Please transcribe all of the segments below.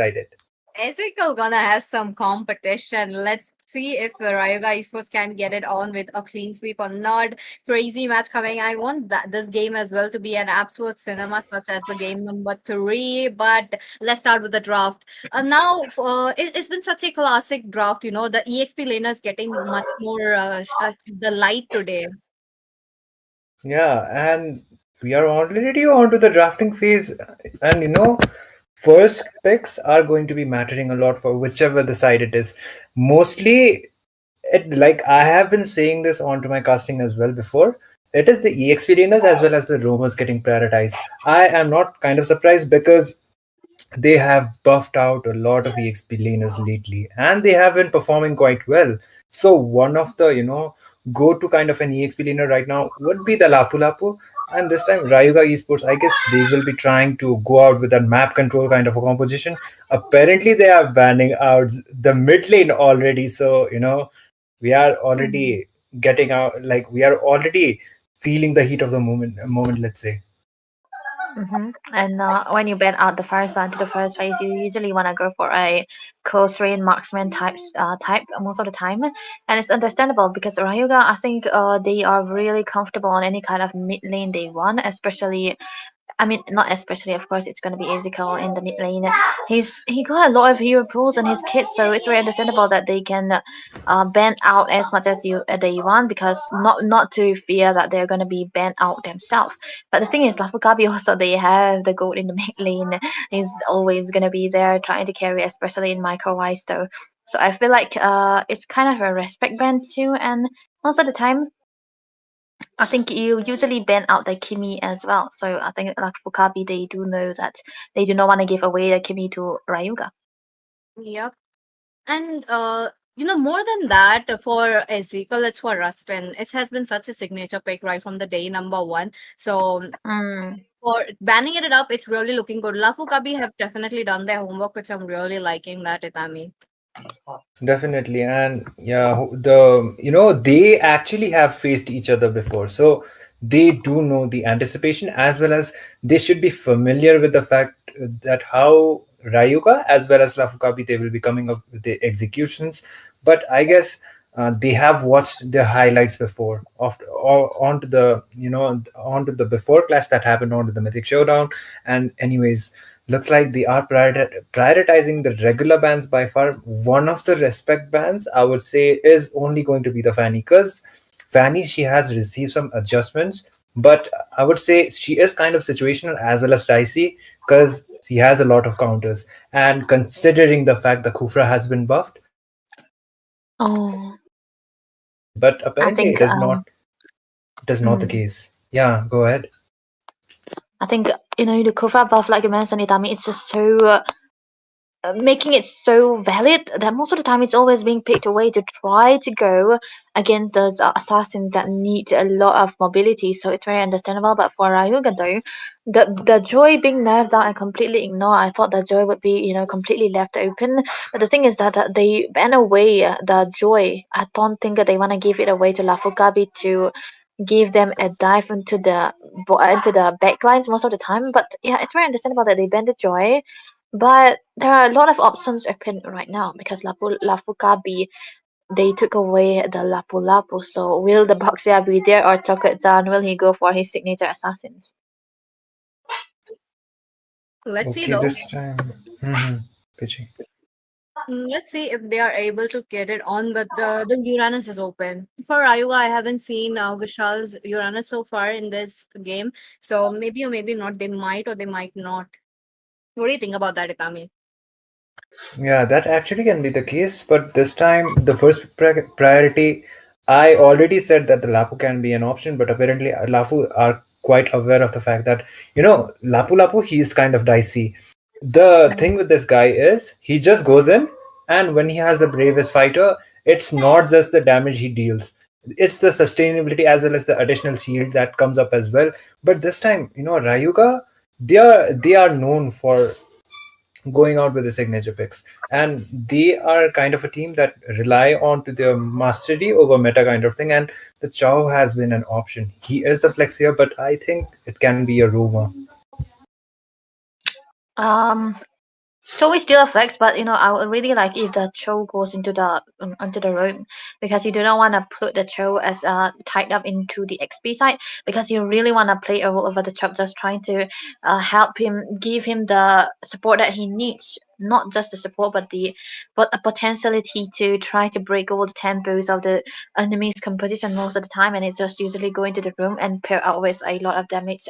excited. Ethical gonna have some competition. Let's see if Rayuga Esports can get it on with a clean sweep or not. Crazy match coming. I want this game as well to be an absolute cinema, such as the game number 3. But let's start with the draft. Now, it's been such a classic draft. You know, the EXP laners getting much more the light today. Yeah, and we are already on to the drafting phase, and first picks are going to be mattering a lot for whichever the side it is. Mostly, like I have been saying this onto my casting as well before. It is the EXP laners as well as the roamers getting prioritized. I am not kind of surprised because they have buffed out a lot of EXP laners lately, and they have been performing quite well. So one of the go-to kind of an EXP laner right now would be the Lapu Lapu, and this time Rayuga Esports. I guess they will be trying to go out with a map control kind of a composition. Apparently, they are banning out the mid lane already. So we are already getting out. Like we are already feeling the heat of the moment. Moment, let's say. And when you ban out the first to the first phase, you usually want to go for a close range marksman type most of the time, and it's understandable because Ryuga, I think, they are really comfortable on any kind of mid lane they want, especially. I mean, not especially, of course, it's gonna be Ezekiel in the mid lane. He got a lot of hero pools on his kit, so it's very understandable that they can ban out as much as they want because not to fear that they're gonna be banned out themselves. But the thing is, Lafu Kabi also they have the gold in the mid lane. He's always gonna be there trying to carry, especially in micro wise though. So I feel like it's kind of a respect ban too, and most of the time I think you usually ban out the Kimi as well. So I think like Fukabi, they do know that they do not want to give away the Kimi to Ryuga. Yep. And more than that, for Ezekiel, it's for Rustin. It has been such a signature pick right from the day number 1. So Mm. for banning it up, it's really looking good. Lafu Kabi have definitely done their homework, which I'm really liking that, Itami. Definitely, and yeah, they actually have faced each other before, so they do know the anticipation as well as they should be familiar with the fact that how Rayuga as well as Lafukabi they will be coming up with the executions. But I guess they have watched the highlights before or onto the onto the before clash that happened onto the Mythic Showdown, and anyways looks like they are prioritizing the regular bans by far. One of the respect bans, I would say, is only going to be the Fanny because Fanny, she has received some adjustments, but I would say she is kind of situational as well as dicey because she has a lot of counters. And considering the fact that Kufra has been buffed, Oh, but I apparently think it is not the mm, case. Yeah, go ahead. I think the Kufra buff like you mentioned, Itami, it's just so making it so valid that most of the time it's always being picked away to try to go against those assassins that need a lot of mobility. So it's very understandable. But for Ryuga though, the joy being nerfed down and completely ignored, I thought the joy would be completely left open. But the thing is that they ban away the joy. I don't think that they want to give it away to Lafugabi to give them a dive into the backlines most of the time. But yeah, it's very understandable that they ban the joy, but there are a lot of options open right now because Lapu Kabi, they took away the Lapu Lapu. So will the Boxia be there or Chocolate Down? Will he go for his signature assassins? Let's see Okay, though. this time. Mm-hmm. Pitching. Let's see if they are able to get it on, but the Uranus is open. For Rayuga, I haven't seen Vishal's Uranus so far in this game. So maybe or maybe not. They might or they might not. What do you think about that, Itami? Yeah, that actually can be the case, but this time the first priority, I already said that the Lapu can be an option, but apparently Lapu are quite aware of the fact that Lapu Lapu he is kind of dicey. The thing with this guy is he just goes in, and when he has the bravest fighter, it's not just the damage he deals. It's the sustainability as well as the additional shield that comes up as well. But this time, Rayuga, they are known for going out with the signature picks, and they are kind of a team that rely on to their mastery over meta kind of thing, and the Chow has been an option. He is a flexier, but I think it can be a rumor. Um, Show is still affects, but I would really like if the show goes into the room, because you do not want to put the show as tied up into the XP side, because you really want to play a role over the top, just trying to help him, give him the support that he needs. Not just the support, but a potentiality to try to break all the tempos of the enemy's composition most of the time, and it's just usually go into the room and pair out with a lot of damage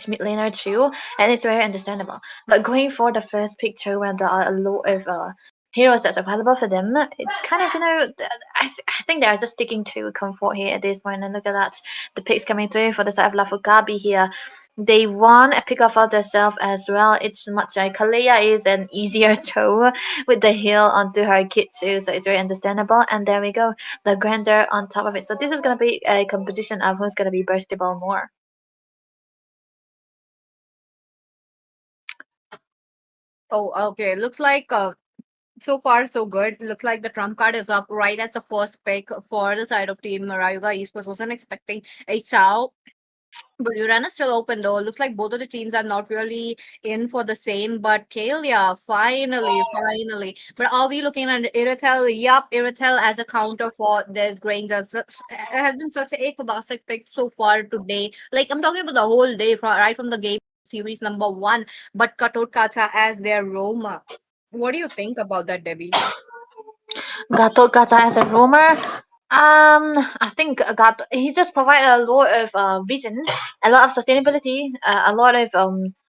mid laner too, and it's very understandable. But going for the first picture when there are a lot of heroes that's available for them, it's kind of, I think they're just sticking to comfort here at this point. And look at that, the picks coming through for the side of Lafu Kabi here. They want a pick off of themselves as well. It's much like Kalea is an easier toe with the heal onto her kit too, so it's very understandable. And there we go, the grandeur on top of it. So this is gonna be a composition of who's gonna be burstable more. Oh, okay. Looks like so far so good. Looks like the trump card is up right as the first pick for the side of team Rayuga Esports. Wasn't expecting a Chow. But Uranus still open though. Looks like both of the teams are not really in for the same. But Kalia, finally. But are we looking at Irithel? Yup, Irithel as a counter for this Granger. It has been such a classic pick so far today. Like I'm talking about the whole day, from right from the game series number one. But Katot Kacha as their Roma. What do you think about that, Debbie? Gatot Kaca as a roamer. I think Gatot, he just provide a lot of vision, a lot of sustainability, a lot of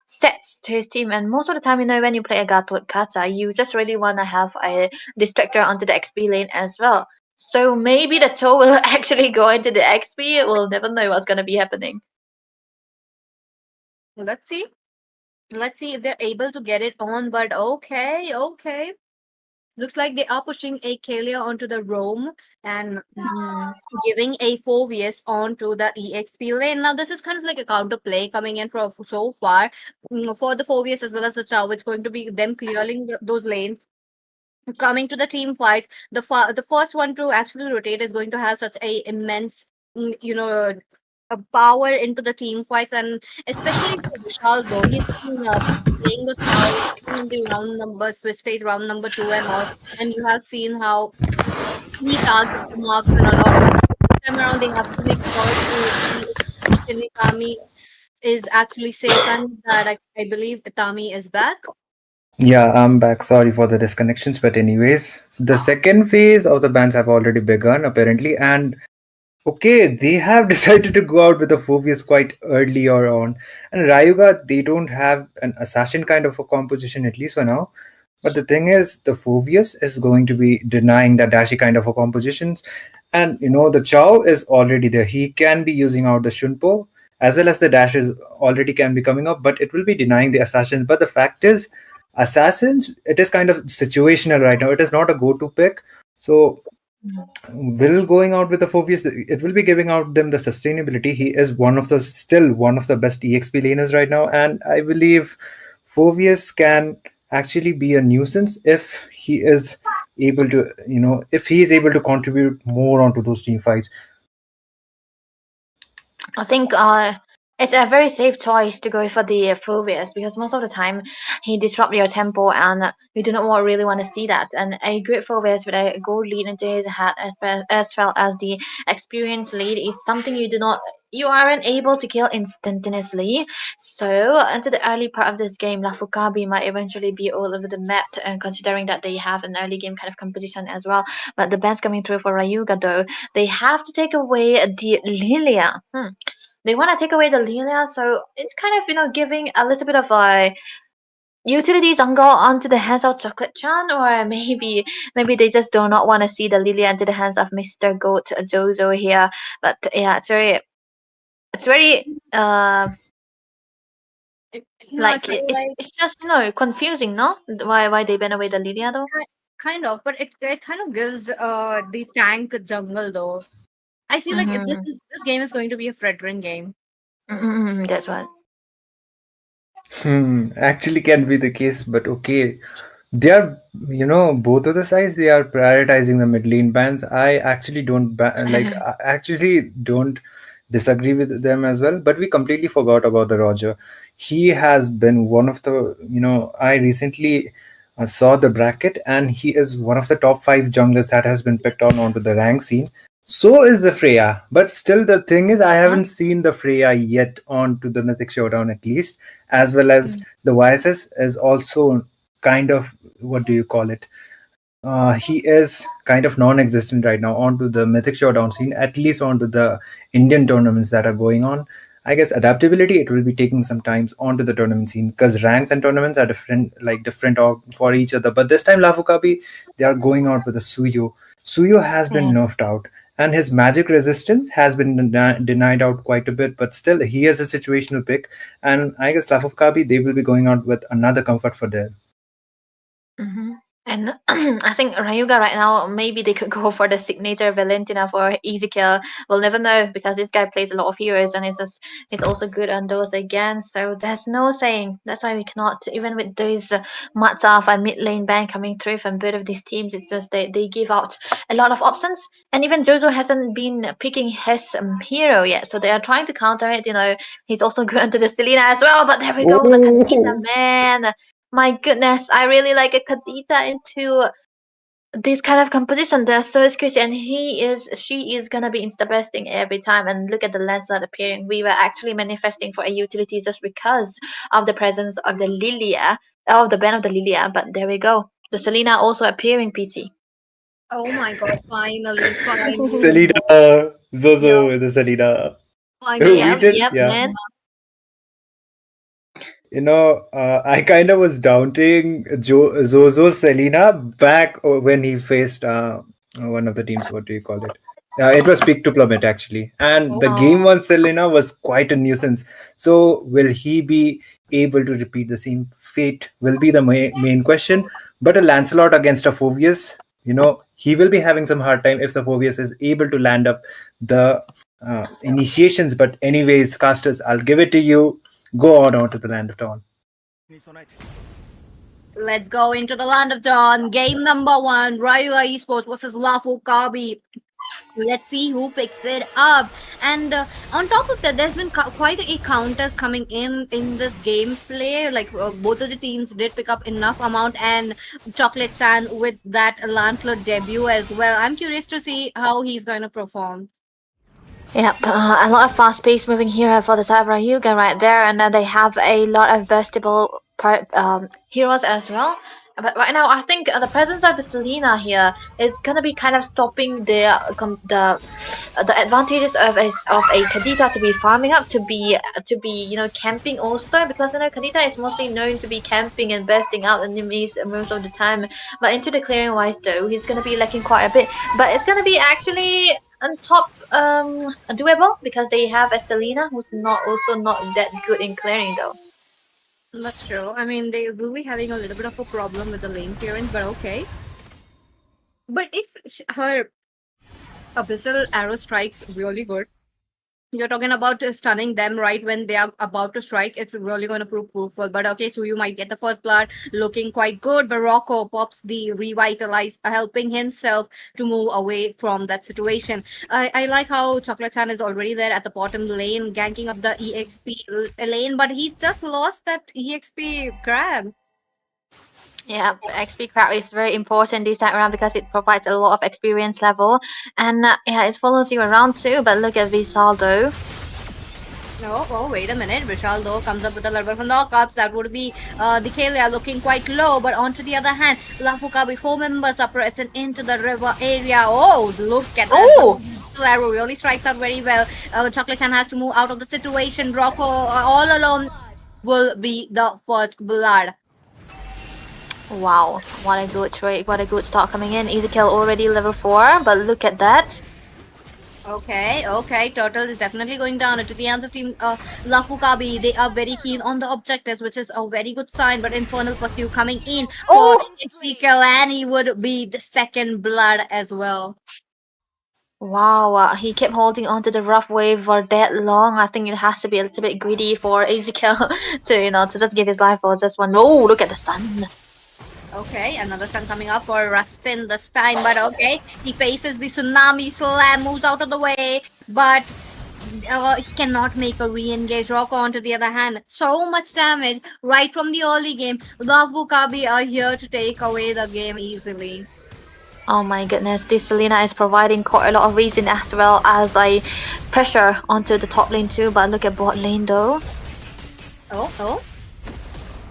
sets to his team. And most of the time, when you play a Gatot Kaca, you just really want to have a distractor onto the XP lane as well. So maybe the toe will actually go into the XP. We'll never know what's gonna be happening. Let's see. Let's see if they're able to get it on. But okay. Looks like they are pushing a Kalia onto the Rome and Mm. giving a Fovius onto the EXP lane. Now, this is kind of like a counter play coming in for so far for the Fovius as well as the Chow. It's going to be them clearing those lanes. Coming to the team fights, the first one to actually rotate is going to have such a immense, a power into the team fights, and especially for Vishal though, he's been playing the Chow in the round number Swiss stage round number two and all, and you have seen how he targets the marksman a lot. This time around, they have to make sure to see if Shinigami is actually safe, and with that I believe Itami is back. Yeah, I'm back. Sorry for the disconnections, but anyways, the second phase of the bans have already begun apparently, and okay, they have decided to go out with the Phobius quite early or on. And Rayuga, they don't have an assassin kind of a composition, at least for now. But the thing is, the Phobius is going to be denying that dashy kind of a compositions. And the Chow is already there. He can be using out the Shunpo, as well as the dashes already can be coming up, but it will be denying the assassins. But the fact is, assassins, it is kind of situational right now. It is not a go-to pick. So will going out with the Phobius, it will be giving out them the sustainability. He is still one of the best EXP laners right now, and I believe Phobius can actually be a nuisance if he is able to, if he is able to contribute more onto those team fights. I think it's a very safe choice to go for the Phobius, because most of the time he disrupt your tempo, and you do not really want to see that. And a good Phobius with a gold lead into his head, as well as the experience lead, is something you aren't able to kill instantaneously. So into the early part of this game, Lafu Kabi might eventually be all over the map, and considering that they have an early game kind of composition as well. But the bans coming through for Rayuga though, they have to take away the Lilia. They want to take away the Lilia, so it's kind of giving a little bit of a utility jungle onto the hands of Chocolate Chan, or maybe they just do not want to see the Lilia into the hands of Mr. Goat Jojo here. But yeah, it's very I like feel it's like it's just confusing, no? Why they ban away the Lilia though? kind of, but it kind of gives the tank jungle though. I feel like Mm-hmm. this game is going to be a Fredrin game. Mm-hmm. That's what. Actually can be the case, but okay. They are, both of the sides, they are prioritizing the mid lane bans. I actually don't, I actually don't disagree with them as well. But we completely forgot about the Roger. He has been one of the, I recently saw the bracket, and he is one of the top five junglers that has been picked on onto the rank scene. So is the Freya. But still, the thing is, I Uh-huh. haven't seen the Freya yet onto the Mythic Showdown, at least, as well as Mm. the YSS is also kind of, what do you call it? He is kind of non-existent right now onto the Mythic Showdown scene, at least onto the Indian tournaments that are going on. I guess adaptability, it will be taking some time onto the tournament scene because ranks and tournaments are different, like different for each other. But this time, Lafu Kabi, they are going out with a Suyo. Suyo has been Yeah. nerfed out, and his magic resistance has been denied out quite a bit. But still, he is a situational pick, and I guess Lafu Kabi, they will be going out with another comfort for them. Mm-hmm. And I think Rayuga right now, maybe they could go for the signature Valentina for easy kill. We'll never know because this guy plays a lot of heroes and he's also good on those again. So there's no saying. That's why we cannot, even with those Mataf and mid lane ban coming through from both of these teams, it's just they give out a lot of options. And even Jojo hasn't been picking his hero yet. So they are trying to counter it. He's also good onto the Selena as well. But there we go, the Khadija, Oh, man. My goodness, I really like a Khadija into this kind of composition. They're so squishy, and she is gonna be insta besting every time. And look at the Lancelot appearing. We were actually manifesting for a utility just because of the presence of the Lilia, of the ban of the Lilia. But there we go. The Selena also appearing, PT. Oh my god, finally, finally. Selena, Yeah, Zozo, the Selena. finally. We Yep, did, yep, yeah. man. I kind of was doubting Zozo Selena back when he faced one of the teams. What do you call it? It was Peak to Plummet actually, and the Oh, game one Selena was quite a nuisance. So will he be able to repeat the same fate? Will be the main question. But a Lancelot against a Phobius, he will be having some hard time if the Phobius is able to land up the initiations. But anyways, casters, I'll give it to you. Go on to the land of dawn. let's go into the land of dawn. Game number one, Rayuga Esports versus Lafu Kabi. Let's see who picks it up. And on top of that, there's been quite a counters coming in this gameplay. Like both of the teams did pick up enough amount, and Chocolate Chan with that Lantler debut as well. I'm curious to see how he's going to perform. Yep, a lot of fast-paced moving hero for the Cyber Yuga right there, and then they have a lot of versatile heroes as well. But right now, I think the presence of the Selena here is gonna be kind of stopping the advantages of a Kadita to be farming up to be camping also, because Kadita is mostly known to be camping and bursting out enemies most of the time. But into the clearing wise though, he's gonna be lacking quite a bit. But it's gonna be actually on top doable because they have a Selena who's not that good in clearing though. That's true. I mean, they will be having a little bit of a problem with the lane clearance, but okay. But if her abyssal arrow strikes really good, you're talking about stunning them right when they are about to strike. It's really going to prove fruitful. But okay, so you might get the first blood looking quite good. But Rocco pops the revitalize, helping himself to move away from that situation. I like how Chocolate Chan is already there at the bottom lane, ganking up the EXP lane, but he just lost that EXP grab. Yeah, XP crowd is very important this time around because it provides a lot of experience level, and yeah, it follows you around too. But look at Visaldo. No, oh, wait a minute. Vishal though comes up with a little bit of knockups. That would be the Kalia looking quite low. But on to the other hand, Lafuka with 4 members are present into the river area. Oh, look at that. Oh, The arrow really strikes out very well. Chocolate Chan has to move out of the situation. Rocco all alone will be the first blood. wow! What a good trade! What a good start coming in. Easy kill already level 4. But look at that. Okay. Turtle is definitely going down into the hands of team Lafu Kabi. They are very keen on the objectives, which is a very good sign. But Infernal Pursuit coming in for Oh, Ezekiel, and he would be the second blood as well. wow! He kept holding on to the rough wave for that long. I think it has to be a little bit greedy for Ezekiel to just give his life for just one. Oh, look at the stun. Okay, another stun coming up for Rustin this time, but okay, he faces the tsunami slam, moves out of the way, but he cannot make a re-engage. Rocco, on to the other hand, so much damage right from the early game. Lafu Kabi are here to take away the game easily. Oh my goodness, this Selena is providing quite a lot of reason as well as a pressure onto the top lane too. But look at bot lane though. Oh.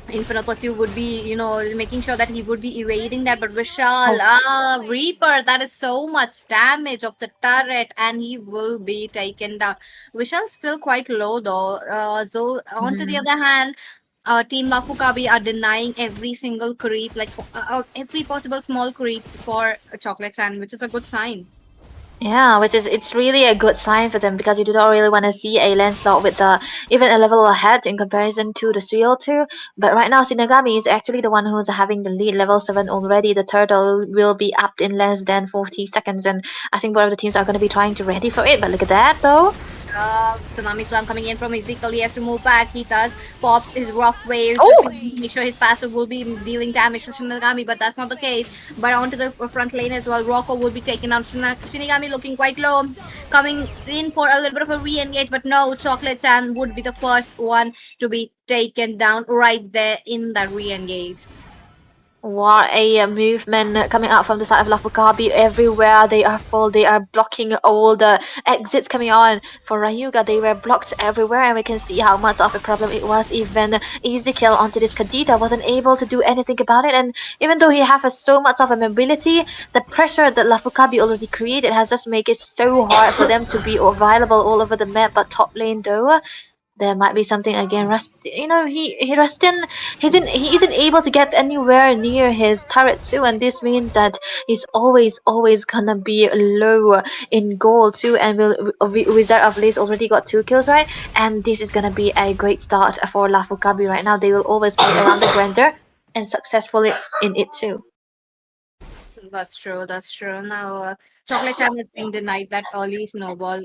Infinite Pursuit would be, making sure that he would be evading that. But Vishal, Oh, Reaper, that is so much damage of the turret, and he will be taken down. Vishal's still quite low though. So on to the mhm. other hand, Team Lafukabi are denying every single creep, like every possible small creep for Chocolate Sand, which is a good sign. Yeah, which is it's really a good sign for them because you do not really want to see a Lancelot with even a level ahead in comparison to the CO2. But right now, Shinigami is actually the one who's having the lead, level 7 already. The turtle will be up in less than 40 seconds, and I think both of the teams are going to be trying to ready for it. But look at that, though. Tsunami Slam coming in from Ezekiel. He has to move back. He does pops his rough waves to Oh, make sure his passive will be dealing damage to Shinigami, but that's not the case. But onto the front lane as well, Rocco will be taking down Shinigami, looking quite low, coming in for a little bit of a re-engage, but no, Chocolate Chan would be the first one to be taken down right there in that re-engage. what a movement coming out from the side of Lafu Kabi. Everywhere they are full, they are blocking all the exits coming on. For Rayuga, they were blocked everywhere, and we can see how much of a problem it was. Even Ezekiel onto this Kadita wasn't able to do anything about it, and even though he has so much of a mobility, the pressure that Lafu Kabi already created has just made it so hard for them to be available all over the map. But top lane though, there might be something again. Rust, Rustin, he isn't able to get anywhere near his turret too, and this means that he's always gonna be low in goal too. And Wizard of Liz already got 2 kills, right? And this is gonna be a great start for Lafukabi right now. They will always play around the Grander and successfully in it too. That's true. That's true. Now, Chocolate Chan is being denied that early snowball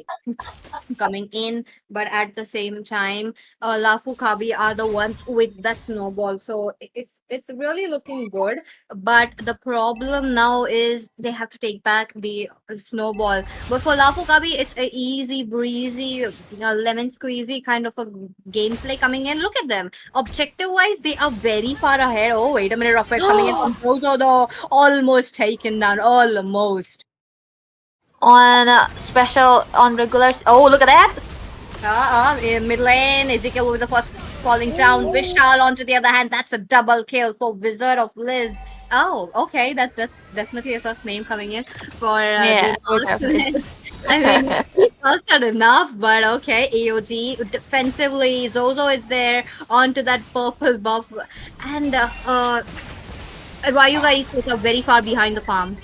coming in, but at the same time, Lafu Kabi are the ones with that snowball. So it's really looking good. But the problem now is they have to take back the snowball. But for Lafu Kabi, it's a easy breezy, lemon squeezy kind of a gameplay coming in. Look at them. Objective wise, they are very far ahead. Oh wait a minute, Rafael coming in from Jojo though, almost taken down, almost. On special on regulars. Oh, look at that! In mid lane, Ezekiel with the first falling down. Vishal onto the other hand, that's a double kill for Wizard of Liz. Oh, okay, that's definitely a sus name coming in for Yeah, the Wizard of Liz. I mean, it's not enough, but okay. AOG defensively, Zozo is there onto that purple buff, and Rayuga is very far behind the farm.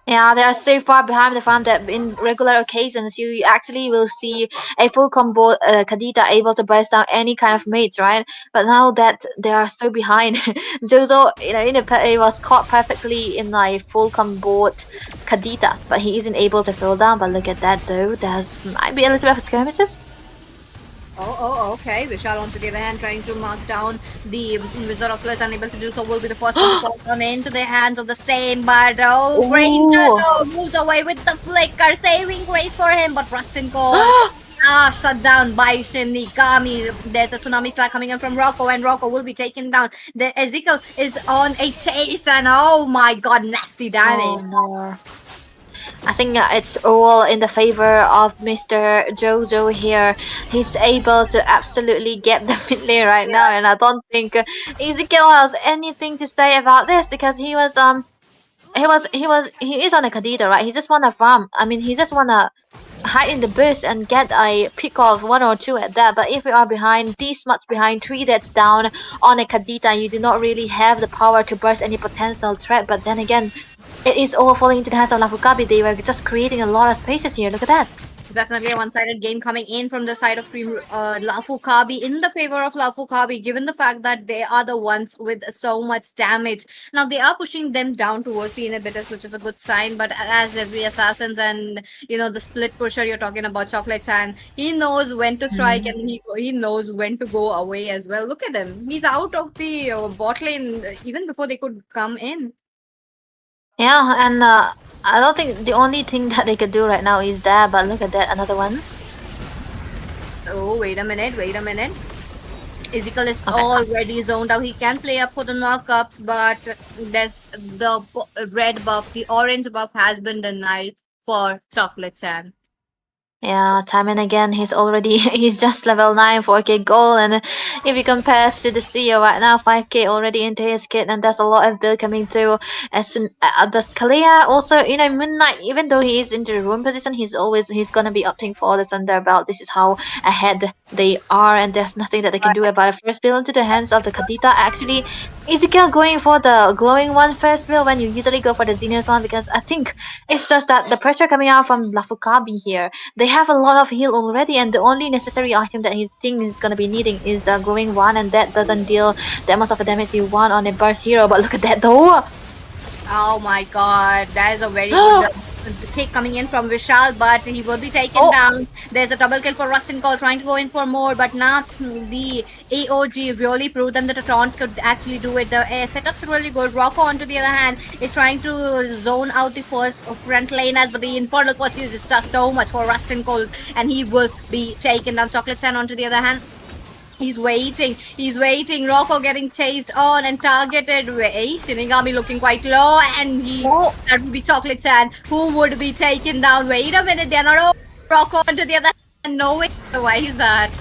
Yeah, they are so far behind the farm that in regular occasions you actually will see a full combo Kadita able to burst down any kind of mates, right? But now that they are so behind, Zozo, he was caught perfectly in a full combo Kadita, but he isn't able to fill down. But look at that though, there's might be a little bit of skirmishes. Okay. Vishal, on the other hand, trying to mark down the Wizard of Liz, unable to do so, will be the first one to fall down into the hands of the same. But Ranger Ooh. though moves away with the flicker, saving grace for him. But Rustin Cole, shut down by Shinigami. There's a tsunami slap coming in from Rocco, and Rocco will be taken down. The Ezekiel is on a chase, and oh my god, nasty Oh damage. no. I think it's all in the favor of Mr. Jojo here. He's able to absolutely get the mid lane right now, and I don't think Ezekiel has anything to say about this because he is on a Kadita, right? He just wanna farm. I mean, he just wanna hide in the bush and get a pick of 1 or 2 at that. But if we are behind, this much behind, 3 deaths down on a Kadita, you do not really have the power to burst any potential threat. But then again, it is all falling into the hands of Lafukabi. They were just creating a lot of spaces here. Look at that. Definitely a one-sided game coming in from the side of Team Lafu Kabi in the favor of Lafu Kabi, given the fact that they are the ones with so much damage. Now they are pushing them down towards the inhibitors, which is a good sign. But as every assassins and the split pusher you're talking about, Chocolate Chan, he knows when to strike Mhm. and he knows when to go away as well. Look at him; he's out of the bot lane even before they could come in. Yeah, and I don't think the only thing that they could do right now is that. But look at that, another one. Oh, wait a minute, wait a minute. Ezekiel is Okay. already zoned out. He can play up for the knockups, but there's red buff, the orange buff has been denied for Chocolate Chan. Yeah, time and again, he's already he's just level 9, 4K gold, and if you compare to the CEO right now, 5K already into his kit, and there's a lot of build coming through. As the Scalia also, Moon Knight, even though he is into the room position, he's gonna be opting for the Thunder Belt. This is how ahead they are, and there's nothing that they can do about it. First build into the hands of the Kadita. Actually, Ezekiel going for the glowing one first build when you usually go for the Xenius one, because I think it's just that the pressure coming out from Lafu Kabi here, they have a lot of heal already, and the only necessary item that he thinks he's gonna be needing is the glowing one, and that doesn't deal that much of a damage you want on a burst hero. But look at that though! Oh my god, that is a very good kick coming in from Vishal, but he will be taken Oh, down. There's a double kill for Rustin Cole trying to go in for more, but now the AOG really proved them that a taunt could actually do it. The setup's really good. Rocco, on to the other hand, is trying to zone out the first front laners, but the Infernal Pursuit is just so much for Rustin Cole, and he will be taken down. Chocolate Sun, on to the other hand, he's waiting. He's waiting. Rocco getting chased on and targeted. Wait, Shinigami looking quite low, and oh, that would be Chocolate Chan who would be taken down. Wait a minute, they're not over. Rocco onto the other hand. No way. Why is that?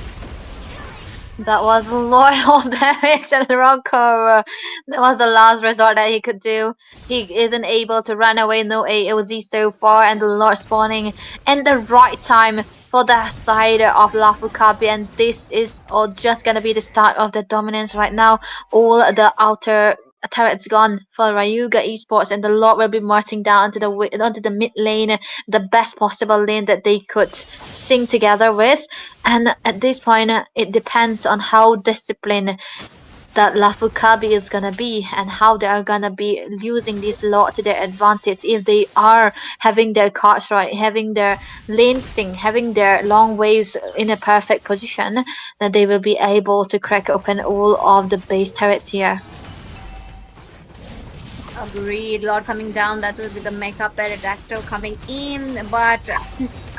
that was a lot of damage, and Rocco. That was the last resort that he could do. He isn't able to run away. No AOZ so far, and the Lord spawning in the right time for the side of Lafu Kabi, and this is all just gonna be the start of the dominance right now. All the outer turrets gone for Rayuga Esports, and the Lord will be marching down onto the mid lane, the best possible lane that they could sing together with. And at this point, it depends on how disciplined that Lafu Kabi is gonna be, and how they are gonna be using this lot to their advantage. If they are having their cards right, having their lane sync, having their long waves in a perfect position, then they will be able to crack open all of the base turrets here. Agreed. Lord coming down. That will be the Mecha Pterodactyl coming in. But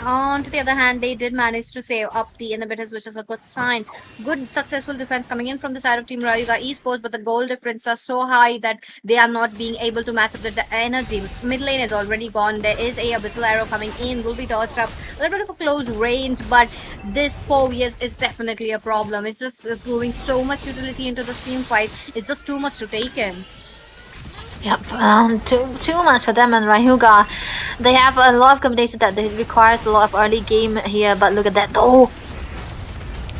on to the other hand, they did manage to save up the inhibitors, which is a good sign. Good, successful defense coming in from the side of Team Rayuga Esports, but the goal difference are so high that they are not being able to match up the energy. Mid lane is already gone. There is a Abyssal Arrow coming in. Will be dodged up. A little bit of a close range, but this 4 years is definitely a problem. It's just proving so much utility into the team fight. It's just too much to take in. Yep, too much for them and Rayuga. They have a lot of combinations that they requires a lot of early game here, but look at that though.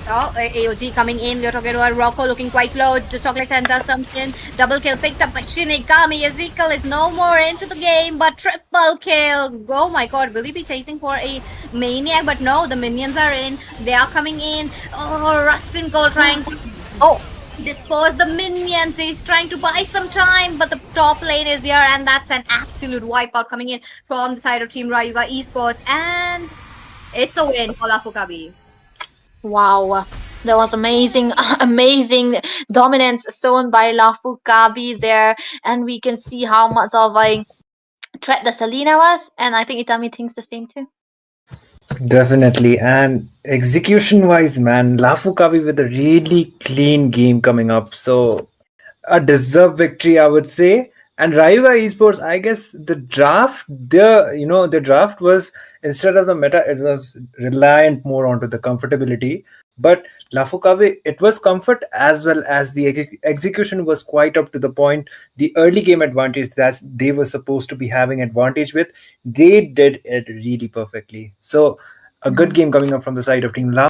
Oh, AOG coming in. We're talking about Rocco looking quite low. The Chocolate Chan does something. Double kill picked up by Shinigami. Ezekiel is no more into the game, but triple kill. Oh my god, will he be chasing for a maniac? But no, the minions are in. They are coming in. Oh, Rustin Cole trying to Oh, dispose the minions. He's trying to buy some time, but the top lane is here, and that's an absolute wipeout coming in from the side of Team Rayuga Esports, and it's a win for Lafu Kabi. wow. That was amazing, amazing dominance shown by Lafu Kabi there, and we can see how much of a threat the Selena was, and I think Itami thinks the same too. Definitely. And execution wise, man, Lafu Kabi with a really clean game coming up. So a deserved victory, I would say. And Rayuga Esports, I guess the draft was, instead of the meta, it was reliant more onto the comfortability. But Lafu Kabi, it was comfort as well as the execution was quite up to the point. The early game advantage that they were supposed to be having advantage with, they did it really perfectly. So a good game coming up from the side of Team Lafu.